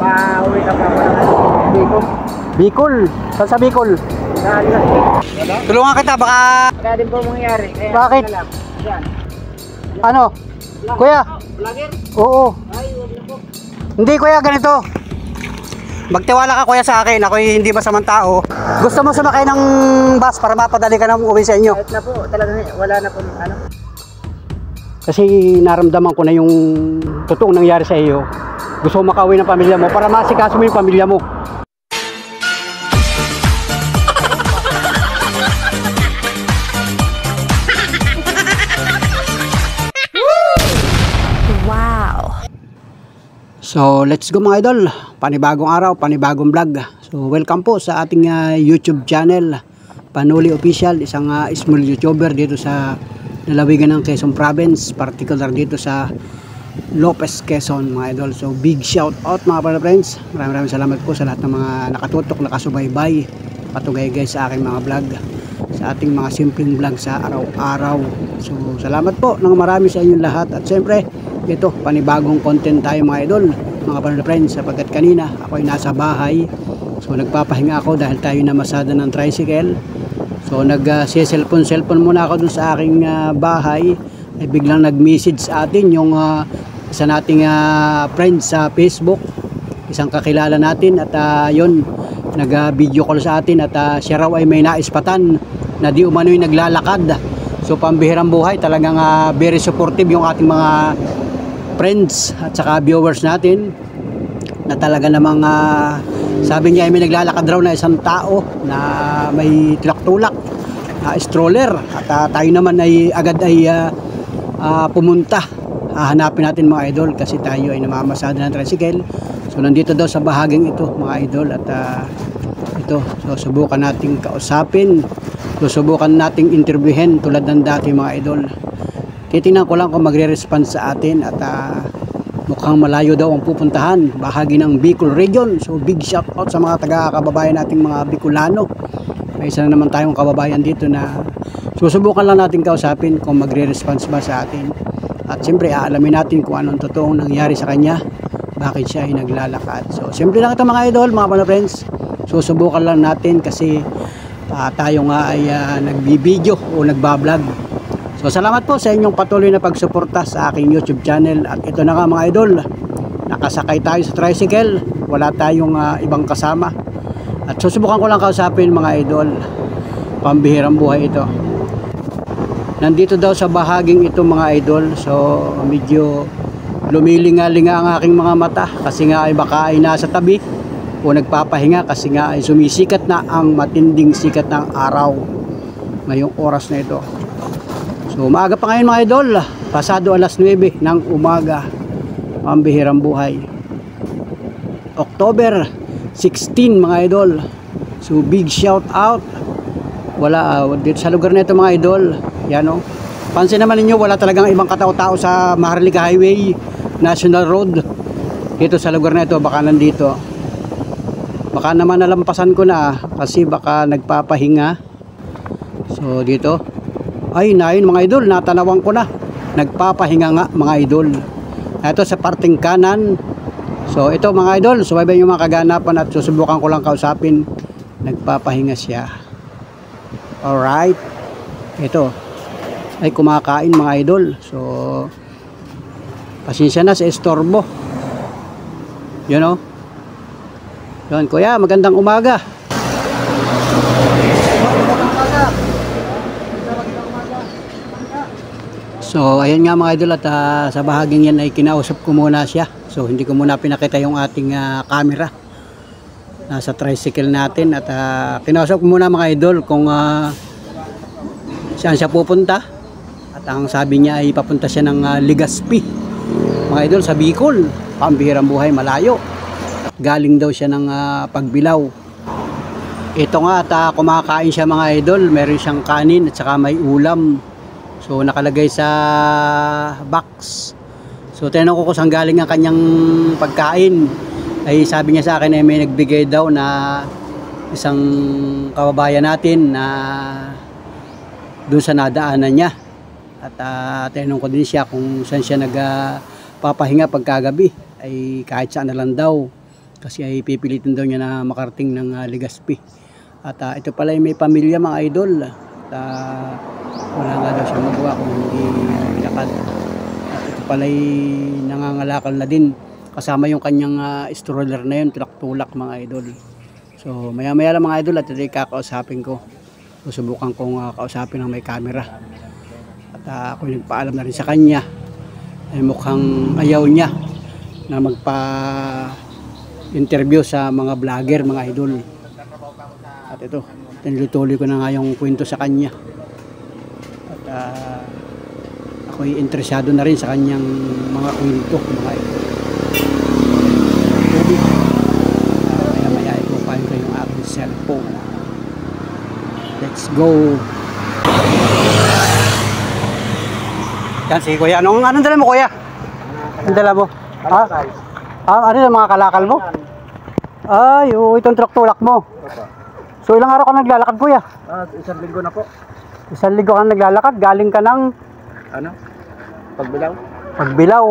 Makauwi ka pa Bicol. Bicol? Saan sa Bicol? Tulungan kita baka... Kaya din po mangyayari. Kaya bakit? Yan. Ano? Kuya? Vlogger? Oo. Ay, huwag na po. Hindi kuya, ganito. Magtiwala ka kuya sa akin, ako'y hindi masamang tao. Gusto mo sumakay ng bus para mapadali ka ng uwi sa inyo? Kahit na po, talaga wala na po ano. Kasi naramdaman ko na yung totoong nangyari sa iyo. Gusto mo makauwi ng pamilya mo para masikaso mo yung pamilya mo. So let's go mga idol, panibagong araw, panibagong vlog. So welcome po sa ating YouTube channel, Panuli Official, isang small YouTuber dito sa lalawigan ng Quezon Province, particular dito sa Lopez, Quezon mga idol. So big shout out mga friends, maraming salamat po sa lahat ng mga nakatutok, nakasubaybay, patugay guys sa aking mga vlog, sa ating mga simpleng vlog sa araw-araw. So salamat po ng marami sa inyong lahat. At siyempre ito, panibagong content tayo mga idol, mga friends, sapagkat kanina ako ay nasa bahay. So nagpapahinga ako dahil tayo namasada ng tricycle. So nag-cellphone muna ako dun sa aking bahay. Ay biglang nag-message sa atin yung isa nating friends sa Facebook, isang kakilala natin, at yun, nag-video call sa atin, at siya raw ay may naispatan na di umano'y naglalakad. So pambihirang buhay, talagang very supportive yung ating mga friends at saka viewers natin, na talaga namang sabi niya ay may naglalakad raw na isang tao na may tulak-tulak na stroller, at tayo naman ay agad ay pumunta. Hahanapin natin mga idol kasi tayo ay namamasada ng tricycle. So nandito daw sa bahaging ito mga idol, at ito, so subukan nating kausapin, subukan nating interviewin tulad ng dati mga idol. Titingnan ko lang kung magre-response sa atin, at mukhang malayo daw ang pupuntahan, bahagi ng Bicol region. So big shout out sa mga taga-kababayan nating mga Bicolano. May isa na naman tayong kababayan dito na susubukan lang natin kausapin kung magre-response ba sa atin. At siyempre aalamin natin kung anong totoong nangyari sa kanya, bakit siya ay naglalakad. So siyempre lang ito mga idol, mga friends, susubukan lang natin kasi tayo nga ay nagbibideo o nagbablog. So salamat po sa inyong patuloy na pagsuporta sa aking YouTube channel. At ito na nga mga idol, nakasakay tayo sa tricycle, wala tayong ibang kasama, at susubukan ko lang kausapin mga idol. Pambihirang buhay ito. Nandito daw sa bahaging ito mga idol. So medyo lumilinga-linga ang aking mga mata kasi nga ay baka ay nasa tabi o nagpapahinga, kasi nga ay sumisikat na ang matinding sikat ng araw ngayong oras na ito. So umaga pa ngayon mga idol, pasado alas 9 ng umaga. Pambihirang buhay, October 16 mga idol. So big shout out. Wala dito sa lugar na ito mga idol, yan o, pansin naman ninyo, wala talagang ibang katao-tao sa Maharlika Highway, National Road. Dito sa lugar na ito, baka nandito, baka naman nalampasan ko na kasi baka nagpapahinga. So dito ay nain mga idol, natanawan ko na, nagpapahinga nga mga idol. Ito sa parting kanan. So ito mga idol, subaybay yung mga kaganapan at susubukan ko lang kausapin. Nagpapahinga siya. Alright, ito ay kumakain mga idol. So pasensya na sa estorbo, you know. Yun kuya, magandang umaga. So ayan nga mga idol, at sa bahaging yan ay kinausap ko muna siya. So hindi ko muna pinakita yung ating camera nasa tricycle natin, at kinausap ko muna mga idol kung saan siya pupunta. At ang sabi niya ay papunta siya ng Legazpi mga idol, sa Bicol. Pambihirang buhay, malayo. Galing daw siya ng Pagbilao. Ito nga, at kumakain siya mga idol. Meron siyang kanin at saka may ulam. So nakalagay sa box. So tinanong ko kung saan galing ang kanyang pagkain. Ay sabi niya sa akin ay may nagbigay daw na isang kababayan natin na doon sa nadaanan niya. At tinanong ko din siya kung saan siya nagpapahinga pagkagabi. Ay kahit saan na lang daw. Kasi ay pipilitin daw niya na makarating ng Legazpi. At ito pala ay may pamilya mga idol. At wala nga daw siya magawa kung hindi ilakad. At ito pala ay nangangalakal na din. Kasama yung kanyang stroller na yun, tulak-tulak mga idol. So maya-maya lang mga idol at ito ay kakausapin ko. Susubukan kong kausapin ng may camera. At ako nagpaalam na rin sa kanya. Ay mukhang ayaw niya na magpa-interview sa mga vlogger mga idol. At ito, tinutuloy ko na nga yung kwento sa kanya. At ako'y interesado na rin sa kanyang mga kwento mga idol. Maya-maya ipupahin ko yung aking cellphone. Let's go! Yan si kuya. Anong dala mo kuya? Anong dala mo? Ano yung mga kalakal mo? Ay, itong truck-tulak mo. So ilang araw ka naglalakad kuya? Isang linggo na po. Isang linggo ka naglalakad? Galing ka ng? Ano? Pagbilaw. Pagbilaw.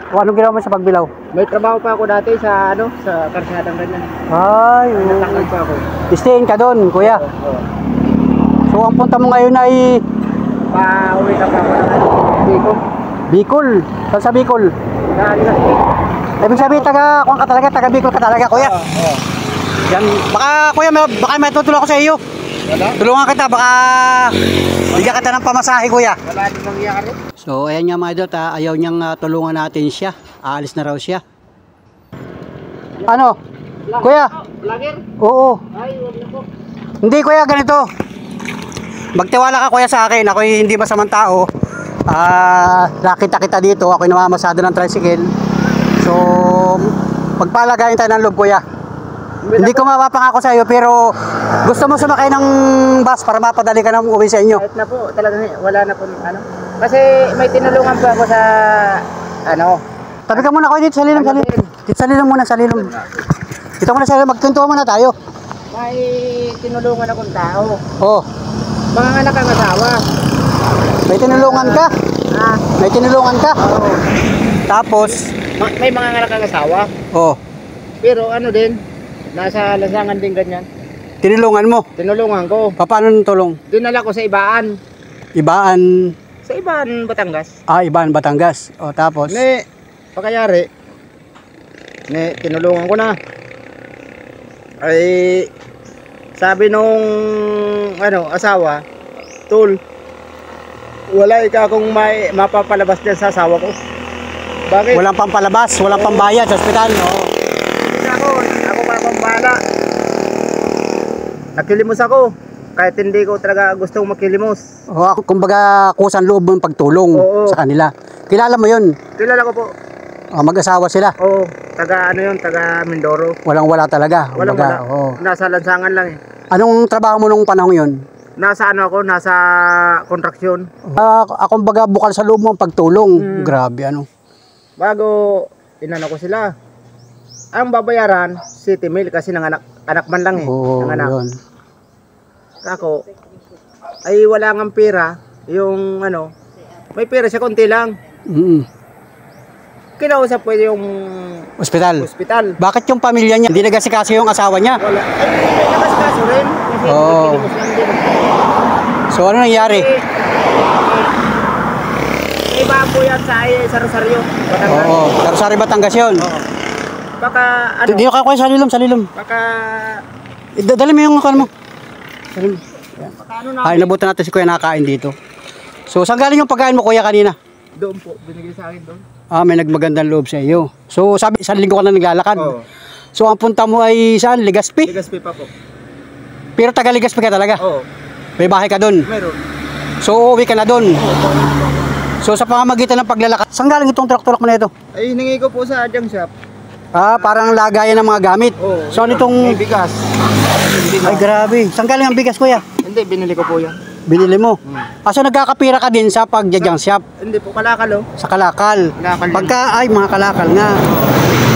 O anong ginawa mo sa Pagbilaw? May trabaho pa ako dati sa sa karsadang ganyan. Ay, Natanggal pa ako. stayin ka doon kuya. Oo. So ang punta mo ngayon ay Pauwi na pa ako ng Bicol. Bicol. Saan sa Bicol? Legazpi. Ibig sabihin taga Bicol ka talaga kuya. Oo. Yan, baka kuya, baka may tutulong ako sa iyo. Wala? Tulungan kita, baka bigyan kita ng pamasahe kuya. Wala din mangyayari. So ayan nga mga idol, ayaw niyang tulungan natin siya. Aalis na raw siya. Ano? Kuya? Vlogger? Oo. Ay, wag na po. Hindi kuya, ganito. Magtiwala ka kuya sa akin, ako'y hindi masamang tao. Nakita kita dito, ako'y namamasada ng tricycle. So, magpalagayin tayo ng loob kuya. Hindi ko mapapangako sa iyo, pero gusto mo sumakay ng bus para mapadali ka ng uwi sa inyo. Kahit na po, talagang wala na po ano. Kasi may tinulungan po ako sa ano. Tabi ka muna kuya dito sa lilim, sa lilim. Dito sa lilim muna, sa lilim. Dito muna sa lilim, magtuntuhan muna tayo. May tinulungan akong tao. Oh, Mga anak ang asawa. may tinulungan ka? Ah, May tinulungan ka? oo. Tapos, May mga anak ang asawa. oh, Pero ano din, nasa lansangan din ganyan. tinulungan mo. Tinulungan ko. Paano nung tulong? Dinala ko sa Ibaan. Ibaan, Sa Ibaan, Batangas. Ibaan, Batangas. O tapos, Pakayari. Tinulungan ko na. Ay, sabi nung asawa, Tol, wala ka kung may mapapalabas dyan sa asawa ko. Bakit? walang pampalabas, walang pambayad sa ospital. No? Ako pa pambala. Nakilimos ako. Kahit hindi ko talaga gustong makilimos. O, kumbaga, kusan loob mo yung pagtulong Oo. sa kanila. Kilala mo yun? Kilala ko po. O, mag-asawa sila. Oo, taga Mindoro. Walang-wala talaga. Walang Kumbaga, wala. oo. Nasa lansangan lang eh. Anong trabaho mo nung panahon yun? Nasa nasa kontraksyon. Akong baga bukal sa loob mo ang pagtulong. Grabe, ano. Bago inano ko sila. Ang babayaran, 70,000 kasi anak man lang eh. Oo, Nanganak. yun. Ako, ay wala ngang pera. Yung may pera siya konti lang. Kinausap ko yung Ospital. hospital. Bakit yung pamilya niya? Hindi nagasikaso yung asawa niya. Wala. Ay, may nakasikaso rin. Kasi Oo. kilimos lang din. So, ano nangyari? May iba po yan sa Rosario. Batangas. Oo, Rosario, Batangas yun. Oo. Baka Hindi ka kuya, sa lilom. baka Dali mo yung ano mo. Dali mo. baka na. Ay, nabutan natin si kuya nakakain dito. So, saan galing yung pagkain mo kuya kanina? Doon po, binigay sa akin doon. May nagmagandang loob sa iyo. So, sabi, isang linggo ka na naglalakad. Oo. So, ang punta mo ay saan? Legazpi? Legazpi pa po. Pero taga Legazpi ka talaga? Oo, May bahay ka doon? meron. So, uuwi ka na doon? So, sa pamamagitan ng paglalakad, saan galing itong truck-tulak mo na ito? Ay, hiningi ko po sa junk shop. Parang lagayan ng mga gamit. Oo. So, ano itong... May bigas. Ay, grabe. Saan galing ang bigas, kuya? Hindi, binili ko po yan. Binili mo? So, nagkakapira ka din sa pag-junk shop? Hindi po, kalakal oh. Sa kalakal. Kalakal yan. Mga kalakal nga.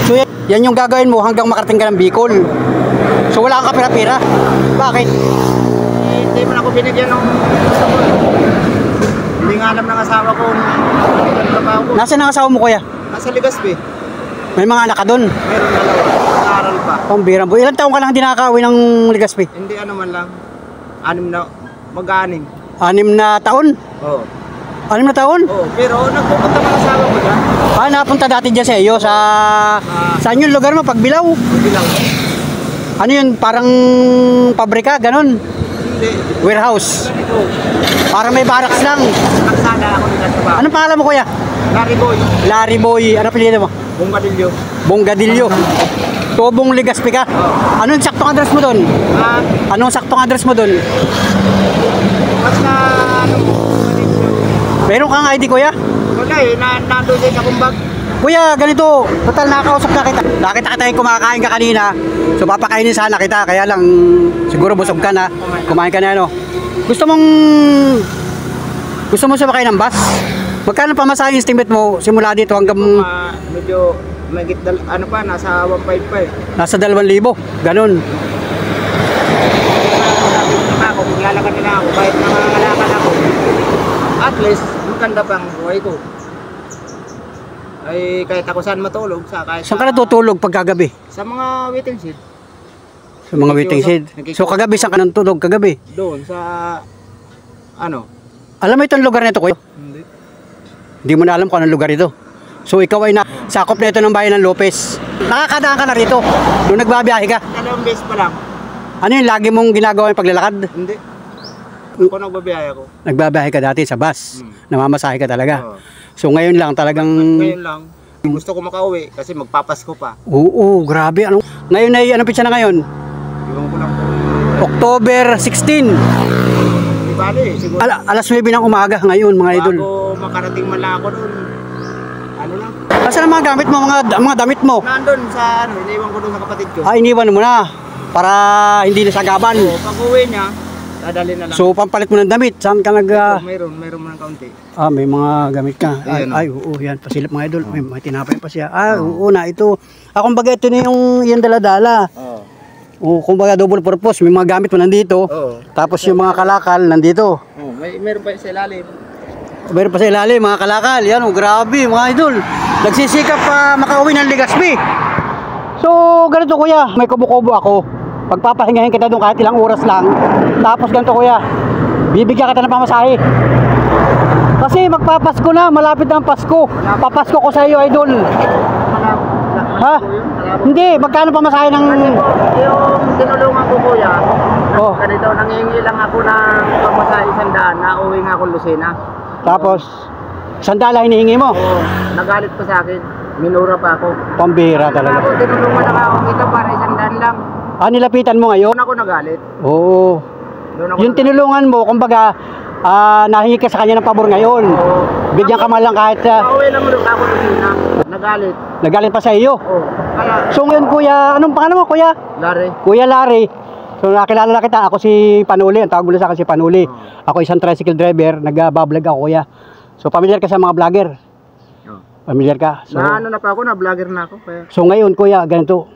So, yan yung gagawin mo hanggang makarating ka ng Bicol. So, wala kang kapira-pira. Bakit? Hindi mo na ako binigyan ng gusto ko. Hindi nga alam ng asawa ko ang trabaho ko. Nasaan ang asawa mo, kuya? Nasa Legazpi. May mga anak ka doon. Meron dalawa. Nag-aaral Pambirang boy. Ilang taon ka lang hindi nakakauwi ng Legazpi? Hindi ano man lang. 6 na, mag-6. 6 na taon? Oo. 6 na taon? Oo, pero nagpupunta mga asawa ko dyan. Napunta dati dyan sa iyo sa... Saan yung lugar mo? Pagbilaw? Hindi lang. Ano yun? Parang pabrika? Ganon? Hindi. Warehouse? Ganito. Parang may barracks lang. Nagsada ako nila sa ba. Anong pangalan mo kuya? Larry Boy. Larry Boy. Ano pinili mo? Bunggadilyo. Bonggadillo. Tobong Legazpi ka? Anong saktong address mo doon? Anong saktong address mo doon? Basta ano, Bunggadilyo. Meron kang ID kuya? Wala eh, nandun din sa kumbag. Kuya, ganito. Total nakakausap na kita. Nakita kita yung kumakain ka kanina. So papakainin sana kita. Kaya lang siguro busog ka na. Kumain ka na ano. Gusto mo sumakay ng bus? Magkano pamasahe estimate mo simula dito hanggang Medyo magit ano pa, nasa 155. nasa 2,000? Ganun. Kung maglalakad nila ako, kahit nangangalakad ako, at least maganda pang buhay ko. Ay kahit ako saan matulog, kahit Saan ka natutulog pagkagabi? sa mga waiting shed. Sa mga waiting shed. So kagabi saan ka natutulog kagabi? Doon sa ano? Alam mo itong lugar na ito kuya? Hindi. Hindi mo na alam kung anong lugar ito. So ikaw ay sakop na ito ng bayan ng Lopez. Nakakadaan ka na rito nung nagbabiyahe ka. 2 beses pa lang. Ano yung lagi mong ginagawa yung paglalakad? Hindi. Ako nagbabiyaya ko. Nagbabiyahe ka dati sa bus. Namamasahe ka talaga. Oo. So ngayon lang talagang... Ngayon lang. Gusto ko makauwi kasi magpapasko pa. Oo, grabe. Ngayon ay anong pitsa na ngayon? Iwan ko lang po. October 16. Di bali, siguro. Alas 9 ng umaga ngayon mga idol. Bago makarating man lang ako doon. Ano lang. Asan ang mga gamit mo, mga damit mo? Nandun sa ano, iniwan ko doon sa kapatid ko. Iniwan mo na para hindi nasagaban. So, pag uwi niya, dadali na lang. So pampalit mo ng damit. Saan ka nag... Mayroon man ng kaunti. may mga gamit ka. Ayan, Oo, yan. Pasilip mga idol. May tinapay pa siya. Oo na, ito. Kumbaga ito na yung dala-dala. Oo. Kumbaga double purpose. May mga gamit mo nandito. Oo. Tapos yung mga kalakal nandito. Mayroon pa sa ilalim. Meron pa sa ilalim, mga kalakal. Yan, grabe, mga idol. Nagsisikap pa makauwi ng Legazpi. So, ganito kuya. May kubo-kubo ako. Pagpapahingahin kita doon kahit ilang oras lang. Tapos ganito kuya. Bibigyan kita ng pamasahe. Kasi magpapasko na, malapit na ang Pasko. Papasko ko sa iyo, idol. Ha? Hindi, magkano pamasahe ng... Yung tinulungan ko kuya, Oh. ganito, nangihingi lang ako ng pamasahe 100, nauwi nga ako Lucena. Tapos, sandala hinihingi mo. Oo, nagalit pa sa akin. Minura pa ako. Pambira talaga. Ako, tinulungan na ako kita para 100 lang. Nilapitan mo ngayon? Doon ako nagalit. Oo. Doon ako Yung tinulungan mo, kumbaga, nahingi ka sa kanya ng pabor ngayon. Oo. Bigyan ka man lang kahit Pauwi lang doon ako Lucena. Nagalit. nagalit pa sa iyo. Oo. Kaya, So ngayon kuya, anong pangalan mo kuya? Larry. Kuya Larry. So nakilala na kita, ako si Panuli, ang tawag mo sa akin si Panuli. Ako isang tricycle driver, nag-vlog ako kuya. So familiar ka sa mga vlogger? Familiar ka? So, Na ano na pa ako, na vlogger na ako. Kaya. so ngayon kuya, ganito.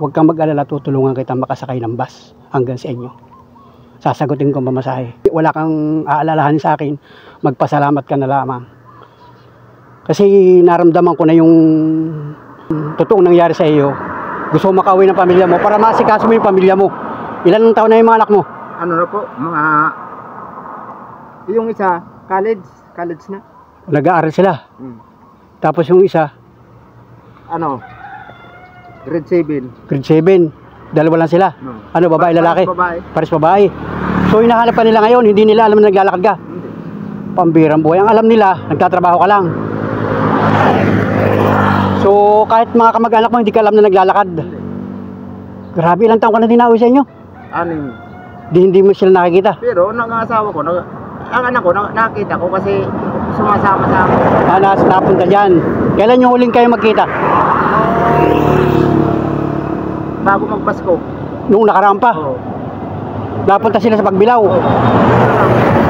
Huwag kang mag-alala, tutulungan kita makasakay ng bus hanggang sa inyo. Sasagutin ko ang pamasahe. Wala kang aalalahanin sa akin, magpasalamat ka na lamang. Kasi naramdaman ko na yung totoong nangyari sa iyo. Gusto mo makauwi ng pamilya mo para masikaso mo yung pamilya mo. Ilan ang taon na yung mga anak mo? Ano na po, mga... Yung isa, college na. Nag-aaral sila. Tapos yung isa, Ano, grade 7. grade 7. Dalawa lang sila. Ano, babae, lalaki? Babae. Pares babae. So hinahanap pa nila ngayon, hindi nila alam na naglalakad ka. Pambirang buhay. Ang alam nila, nagtatrabaho ka lang. So kahit mga kamag-anak mo, hindi ka alam na naglalakad. Grabe, ilang taon ka na dinawi sa inyo? 6. Hindi mo sila nakikita. Pero ang asawa ko, ang anak ko, nakita ko kasi sumasama sa akin. Napunta dyan. Kailan yung huling kayo magkita? Bago magpasko. Nung nakaraan pa. Oo. Napunta sila sa Pagbilaw.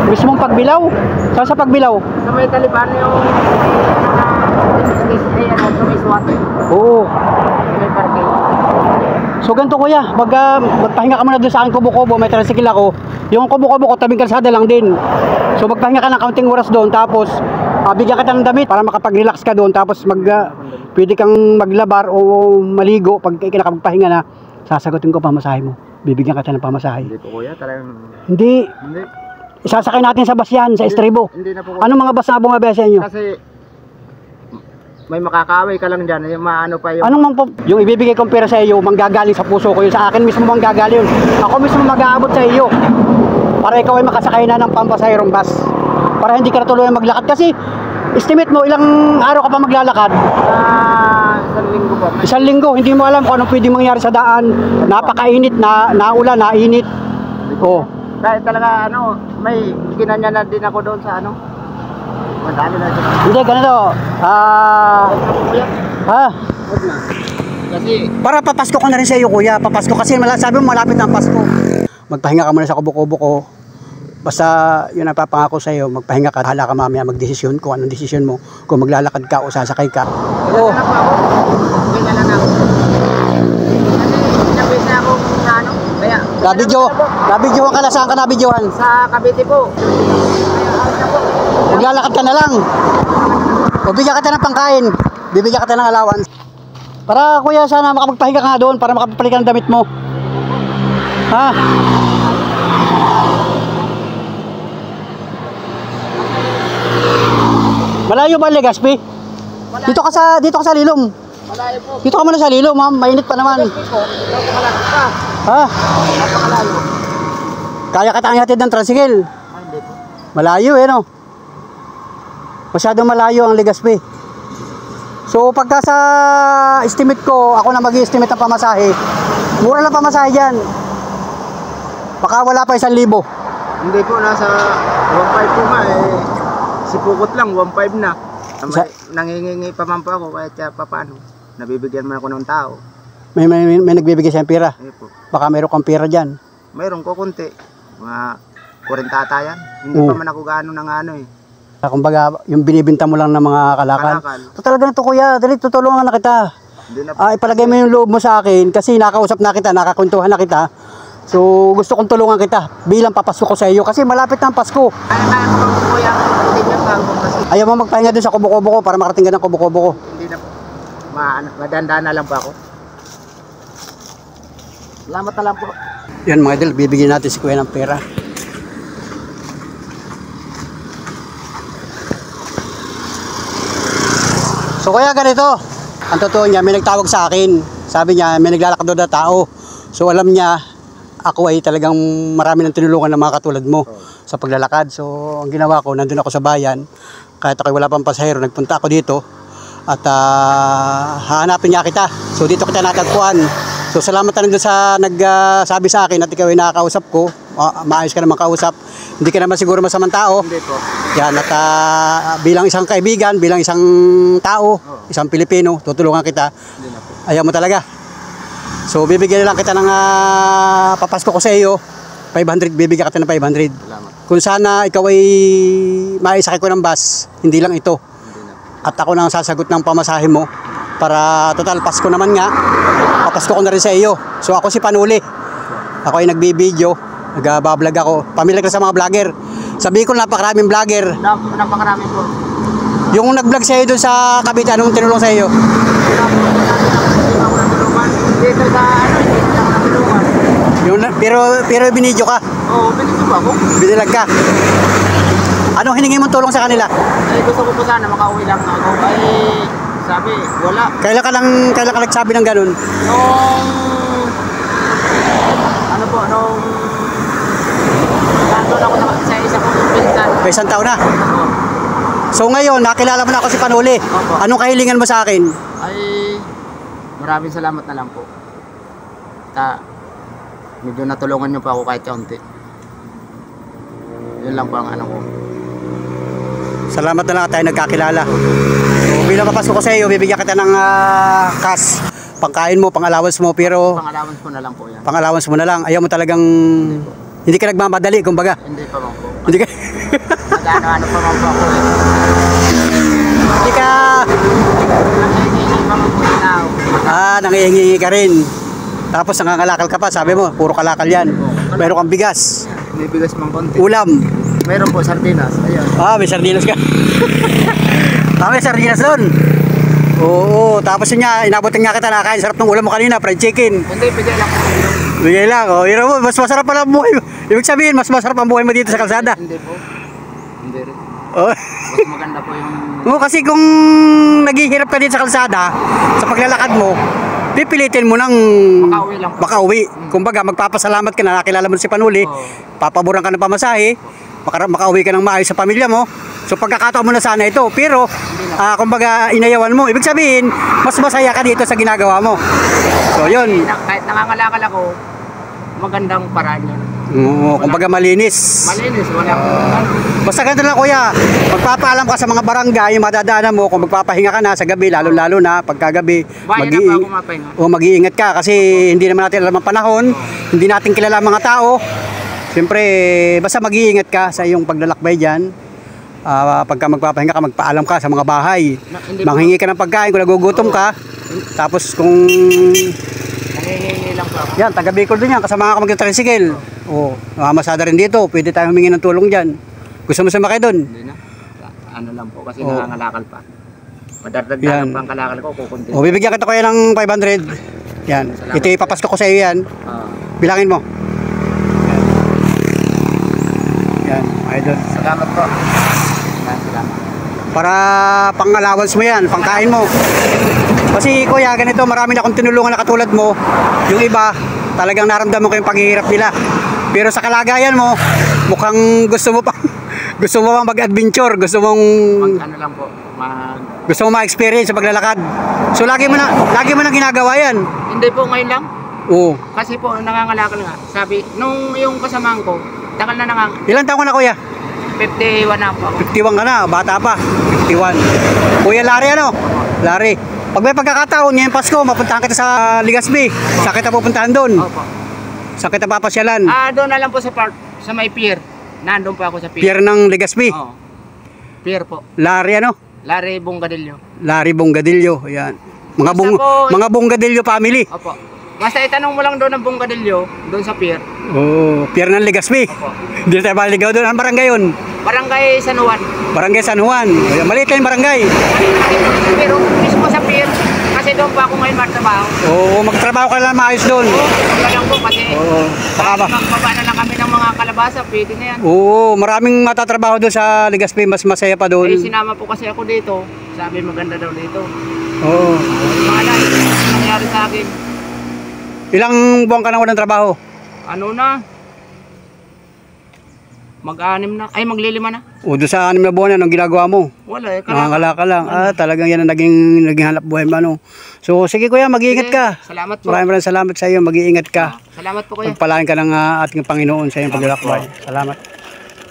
Mismong Pagbilaw? Saan sa Pagbilaw? Sa may Taliban yung sa may SWAT. Oo. Sa may parking. So ganito kuya, magpahinga ka muna doon sa akin kubo-kubo, may tricycle ako. Yung kubo-kubo ko, tabing kalsada lang din. So magpahinga ka ng kaunting oras doon, tapos bigyan kita ng damit para makapag-relax ka doon, tapos pwede kang maglabar o maligo pag kinakapagpahinga na, sasagutin ko pamasahe mo. Bibigyan ka ng pamasahe. Hindi po kuya, talagang... Hindi. Hindi. Isasakay natin sa bus yan, sa estribo. Hindi na po kuya. Anong mga bus na bumabaya sa inyo? Kasi may makakaway ka lang dyan, yung maano pa yung... Anong yung ibibigay kong pera sa iyo, manggagaling sa puso ko yun. Sa akin mismo manggagaling yun. Ako mismo mag-aabot sa iyo. Para ikaw ay makasakay na ng pampasahirong bus. Para hindi ka na tuluyan maglakad. Kasi, estimate mo, ilang araw ka pa maglalakad? Isang linggo po. Isang linggo, hindi mo alam kung anong pwede mangyari sa daan. Napakainit, naulan, nainit. Oh. Dahil talaga, may kinanya na din ako doon sa madami na dyan. Hindi, ganito. Huwag na. Kasi, Para papasko ko na rin sa iyo, kuya. Papasko kasi sabi mo malapit na ang Pasko. Magpahinga ka muna sa kubo-kubo ko. Basta yun ang papangako sa iyo, magpahinga ka. Hala ka mamaya magdesisyon kung anong desisyon mo. Kung maglalakad ka o sasakay ka. Oo. ganyan lang ako. Kasi, napisa akong kaya... Nabidyohan ka na, saan ka nabidyohan? Sa Cavite po. Kaya, po. Maglalakad ka na lang. O bigyan ka ng pangkain. Bibigyan ka ng allowance. Para kuya, sana makapagpahinga ka nga doon para makapagpalit ka ng damit mo. Ha? Malayo ba Legazpi? Dito ka sa Lilom. Malayo po. Dito ka muna sa Lilom, ma'am. Mainit pa naman. Napakalapit pa. Ha? Napakalayo. Kaya ka tayong hatid ng tricycle. Hindi po. Malayo no? Masyadong malayo ang Legazpi. So pagka sa estimate ko, ako na mag-i-estimate ng pamasahe. Mura lang pamasahe dyan. Baka wala pa 1,000. Hindi po, nasa 1.5 po nga si Pukot lang, 1.5 na. Nangingingi pa man po ako kahit paano. Nabibigyan man ako ng tao. May nagbibigay siyang pera. Po. Baka meron kang pera dyan. Mayroon ko konti. Mga 40 ata yan. Hindi pa man ako gaano ng Kumbaga, yung binibinta mo lang ng mga kalakal. So, talaga nito kuya, dali tutulungan na kita. Ipalagay mo yung loob mo sa akin kasi nakausap na kita, nakakwentuhan na kita. So gusto kong tulungan kita bilang papasko ko sa iyo kasi malapit na ang Pasko. Kaya ko bang kuya, hindi niya pa ako kasi. Ayaw mo magpahinga din sa kubo-kubo ko para makarating ka ng kubo-kubo ko. Hindi na po. Madanda na lang po ako. Salamat na lang po. Yan mga idol, bibigyan natin si kuya ng pera. So kaya ganito, ang totoo niya, may nagtawag sa akin. Sabi niya, may naglalakad doon na tao. So alam niya, ako ay talagang marami ng tinulungan ng mga katulad mo sa paglalakad. So ang ginawa ko, nandun ako sa bayan. Kahit ako wala pang pasahero, nagpunta ako dito. At hahanapin niya kita. So dito kita natagpuan. So salamat na rin doon sa nagsabi sa akin at ikaw ay nakakausap ko. Maayos ka naman kausap. Hindi ka naman siguro masamang tao. Hindi po. Yan, at bilang isang kaibigan, bilang isang tao, isang Pilipino, tutulungan kita. Ayaw mo talaga. So bibigyan na lang kita ng papasko ko sa iyo. 500, bibigyan kita ng 500. Salamat. Kung sana ikaw ay maisakay ko ng bus, hindi lang ito. At ako nang sasagot ng pamasahe mo. Para total, Pasko naman nga. Papasko ko na rin sa iyo. So ako si Panuli. Ako ay nagbibideo. Nag-vlog ako. Pamilya ka sa mga vlogger. Sabi ko napakaraming vlogger. Napakarami po. Yung nag-vlog sa iyo doon sa Cavite, anong tinulong sa iyo? Dito sa hindi ako natulungan. Pero binidyo ka? Oo, binidyo po ako. Binilag ka? Anong hiningi mong tulong sa kanila? Gusto ko po sana makauwi lang ako. Sabi, wala. Kailan ka nagsabi ng ganun? Nung nandun ako sa isa kong pinsan. May isang taon na? So ngayon, nakilala mo na ako si Panuli. Opo. Anong kahilingan mo sa akin? Ay, maraming salamat na lang po. Medyo natulungan niyo pa ako kahit kaunti. Yun lang po ang ko. Salamat na lang at tayo nagkakilala. So, bilang papasok ko sa iyo, bibigyan kita ng cash. Pangkain mo, pang-allowance mo, pero... Pang-allowance ko na lang po yan. Pang-allowance mo na lang. Ayaw mo talagang... Hindi ka nagmamadali, kumbaga. Hindi pa man po. Hindi ka... Nag-ano pa man po ako. Hindi ka... Nangihingi pa man po inaw. Nangihingi ka rin. Tapos nangangalakal ka pa, sabi mo, puro kalakal yan. Meron kang bigas. May bigas mang konti. Ulam. Meron po, sardinas. Ayan. May sardinas ka. May sardinas doon. Oo, tapos yun nga, inabutin nga kita, nakakain. Sarap ng ulam mo kanina, fried chicken. Hindi, bigay lang po. Bigay lang, oh. Yun mo, mas masarap pala ang buhay mo. Ibig sabihin, mas masarap ang buhay mo dito sa kalsada. Hindi po. Hindi rin. Oh. Mas maganda po yung... Oo, kasi kung naghihirap ka dito sa kalsada, sa paglalakad mo, pipilitin mo ng Makauwi lang po. makauwi. Kumbaga, magpapasalamat ka na nakilala mo si Panuli, papaboran ka ng pamasahe, makauwi ka ng maayos sa pamilya mo. So pagkakataon mo na sana ito, pero kumbaga inayawan mo. Ibig sabihin, mas masaya ka dito sa ginagawa mo. So yun. Kahit nangangalakal ako, magandang paraan yun. Oo, kumbaga malinis. Malinis, wala akong Basta ganito lang kuya, magpapaalam ka sa mga barangay, madadaanan mo kung magpapahinga ka na sa gabi, lalo-lalo na pagkagabi. Bayan na pa ako mapahinga. Mag-iingat ka kasi hindi naman natin alam ang panahon, hindi natin kilala ang mga tao. Siyempre, basta mag-iingat ka sa iyong paglalakbay dyan. Pagka magpapahinga ka, magpaalam ka sa mga bahay. Manghingi ka ng pagkain kung nagugutom ka. Tapos kung... Nangihingi lang po ako. Yan, taga Bicol din yan, kasama ka mag-tricycle. Oo, nakamasada rin dito, pwede tayo humingi ng tulong dyan. Gusto mo sumakay doon? Hindi na. Ano lang po, kasi nangangalakal pa. Yan. Madardagdagan pa ang kalakal ko, kukunti. O, bibigyan kita kuya ng 500. Yan, ito ipapasko ko sa iyo yan. Bilangin mo. Yan, idol. Salamat po. Salamat. Para pang-allowance mo yan, pangkain mo. Kasi kuya, ganito, marami na akong tinulungan na katulad mo. Yung iba, talagang naramdaman ko yung paghihirap nila. Pero sa kalagayan mo, mukhang gusto mo pang mag-adventure, gusto mong Ano lang po, gusto mo ma-experience sa paglalakad. So lagi mo na ginagawa yan. Hindi po, ngayon lang. Oo. Kasi po, nangangalakal nga. Sabi, nung yung kasamahan ko, takal na Ilang taon ka na kuya? 51 na po ako. 51 ka na, bata pa. 51. Kuya Larry ano? Larry. Pag may pagkakataon, ngayong Pasko, mapuntahan kita sa Legazpi. Saan kita pupuntahan doon? Opo. Saan kita papasyalan? Doon na lang po sa park, sa may pier. Nandun pa ako sa pier. Pier ng Legazpi. Oo. Pier po. Larry ano? Larry Bungadillo. Larry Bungadillo. Ayan. Mga Bungadillo family. Opo. Basta itanong mo lang doon ng Bungadillo, doon sa pier. Oh, pier ng Legazpi. Opo. Hindi tayo maligaw doon. Ang barangay yun? Barangay San Juan. Barangay San Juan. Ayan, maliit lang yung barangay. Pero mismo sa pier, kasi doon pa ako ngayon magtrabaho. Oo, magtrabaho ka lang maayos doon. Wala lang po kasi Oo. magbaba na lang kami ng mga kalabasa, pwede na yan. Oo, maraming matatrabaho doon sa Legazpi, mas masaya pa doon. Ay, sinama po kasi ako dito. Sabi maganda daw dito. Oo. Mga nangyari sa akin. Ilang buwan ka na walang trabaho? Ano na? Mag-anim na. Ay, maglilima na. O, doon sa 6 na buwan na, anong ginagawa mo? Wala eh. Nakakala ka lang. Talagang yan ang naging hanap buhay mo. Ano? So, sige kuya, mag-iingat ka. Salamat po. Maraming salamat sa iyo. Mag-iingat ka. Salamat po kuya. Pagpalain ka ng ating Panginoon sa iyong paglalakbay. Salamat.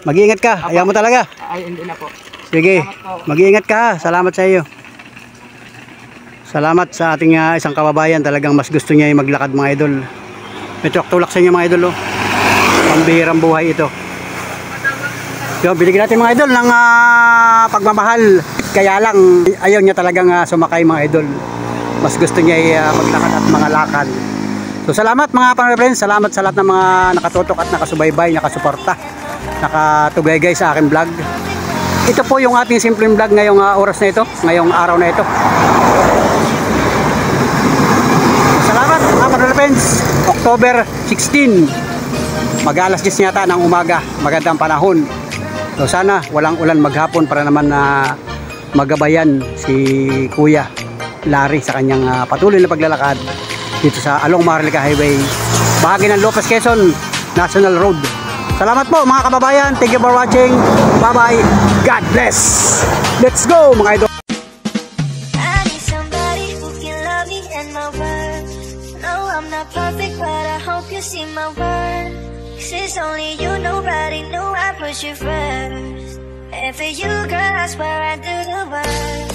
Mag-iingat ka. Ayaw mo talaga. Ay, hindi na po. Sige. Mag-iingat ka ha. Salamat sa iyo. Salamat sa ating isang kababayan. Talagang mas gusto niya yung maglakad mga idol. May tulak sa inyo mga idol. Oh. Pambihirang buhay ito. So, binigyan natin mga idol ng pagmamahal. Kaya lang, ayaw niya talagang sumakay mga idol. Mas gusto niya maglakad at mga lakad. So, salamat mga pang-friends. Salamat sa lahat ng mga nakatutok at nakasubaybay, nakasuporta, nakatugaygay sa aking vlog. Ito po yung ating simpleng vlog ngayong oras na ito, ngayong araw na ito. Salamat mga pang-friends. October 16. Mag-alas 10 yata ng umaga. Magandang panahon. So sana walang ulan maghapon para naman na magabayan si Kuya Larry sa kanyang patuloy na paglalakad dito sa Along Maharlika Highway, bahagi ng Lopez Quezon National Road. Salamat po mga kababayan. Thank you for watching. Bye bye. God bless. Let's go mga idol. I need somebody who can love me and my worth. No, I'm not perfect, but I hope you see my worth. 'Cause it's only you, nobody knew I put you first. And for you, girl, I swear I do the work.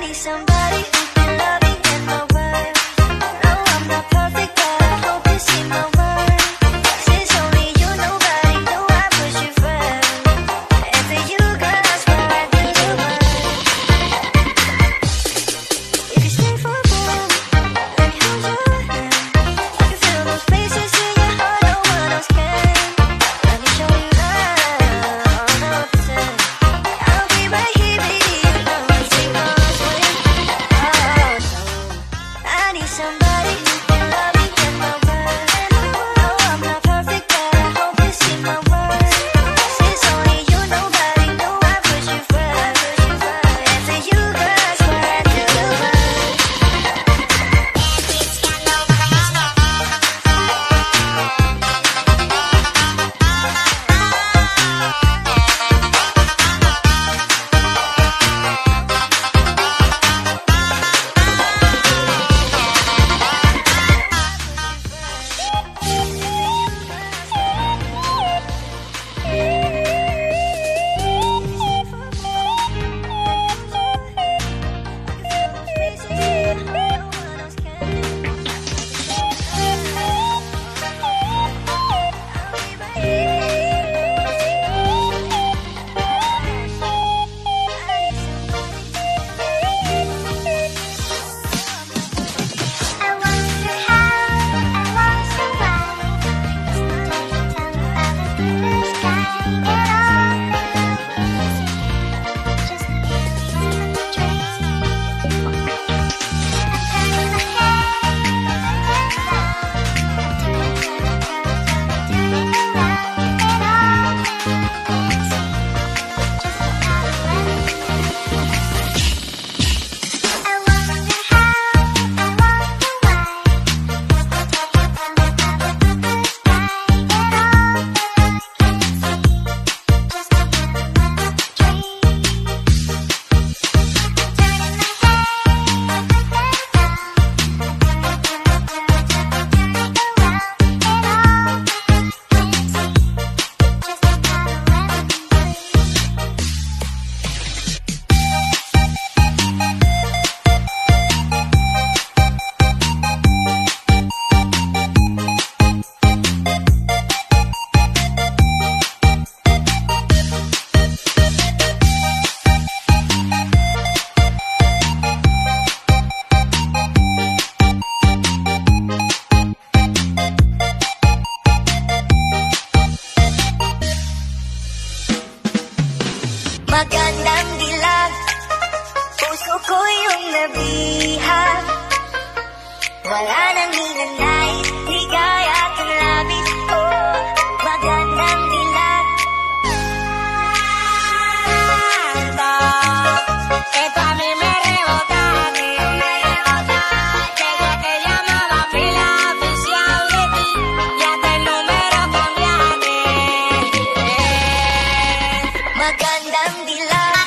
need somebody who can love me and my worth. No, I'm not perfect, but I hope you see my worth. Since only you, nobody knew I put you first. And for you, girl, I swear I'd do the world. If you stay for a moment, let me hold your hand. I can feel those places in your heart no one else can. Let me show you love, no pretend. I'll be right here, baby, you know I'll take us with. I need somebody who can love me and my worth. No, I'm not perfect, but I hope you see my worth. Since only you, nobody knew I put you first. And for you, girl, I swear I'd do the world. Magandang dilag, puso ko yung nabihag. Wala nang hinanay, ligaya at ang labis ko. Magandang dilag. Esto a mí me rebota, desde que llamaba fui la oficial de ti, y hasta el número cambiaste. Magandang dilag.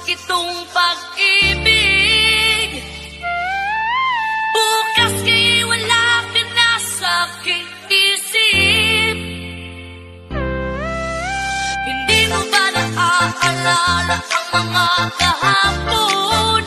itong pag-ibig. Bukas kay wala ka na sa aking isip. Hindi mo ba naaalala ang mga kahapon?